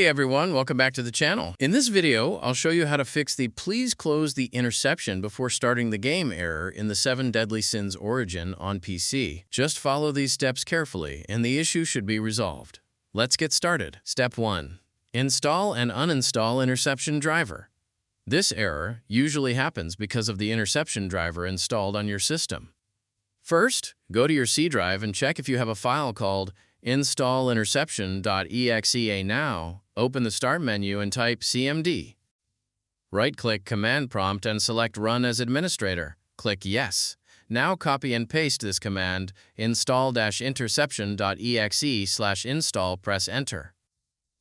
Hey everyone, welcome back to the channel. In this video, I'll show you how to fix the "Please close the interception before starting the game" error in the 7 Deadly Sins Origin on PC. Just follow these steps carefully and the issue should be resolved. Let's get started. Step 1. Install and uninstall Interception Driver. This error usually happens because of the Interception Driver installed on your system. First, go to your C drive and check if you have a file called install-interception.exe. Now, open the Start menu and type cmd. Right-click Command Prompt and select Run as Administrator. Click Yes. Now copy and paste this command, install-interception.exe/install, press Enter.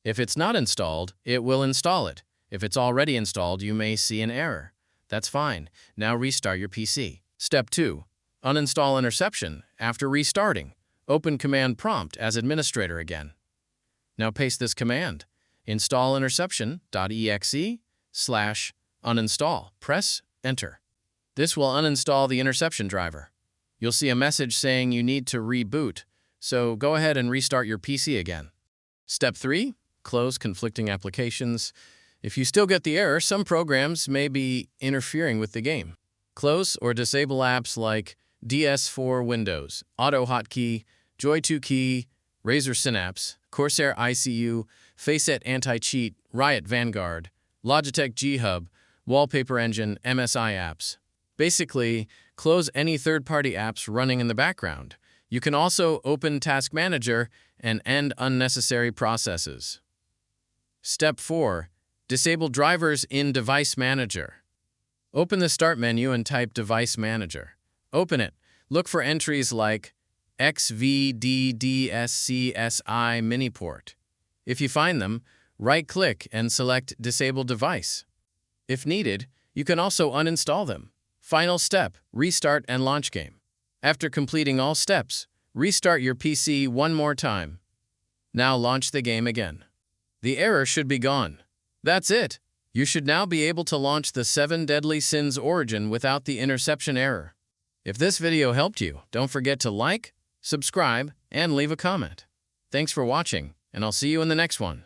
If it's not installed, it will install it. If it's already installed, you may see an error. That's fine. Now restart your PC. Step 2. Uninstall Interception. After restarting, open Command Prompt as Administrator again. Now paste this command, install-interception.exe/uninstall. Press Enter. This will uninstall the Interception Driver. You'll see a message saying you need to reboot, so go ahead and restart your PC again. Step 3. Close conflicting applications. If you still get the error, some programs may be interfering with the game. Close or disable apps like DS4 Windows, AutoHotkey, Joy2Key, Razer Synapse, Corsair ICU, Faceit Anti-Cheat, Riot Vanguard, Logitech G-Hub, Wallpaper Engine, MSI apps. Basically, close any third-party apps running in the background. You can also open Task Manager and end unnecessary processes. Step 4. Disable drivers in Device Manager. Open the Start menu and type Device Manager. Open it. Look for entries like XVDDSCSI Miniport. If you find them, right-click and select Disable Device. If needed, you can also uninstall them. Final step, restart and launch game. After completing all steps, restart your PC one more time. Now launch the game again. The error should be gone. That's it. You should now be able to launch the 7 Deadly Sins Origin without the interception error. If this video helped you, don't forget to like, subscribe, and leave a comment. Thanks for watching, and I'll see you in the next one.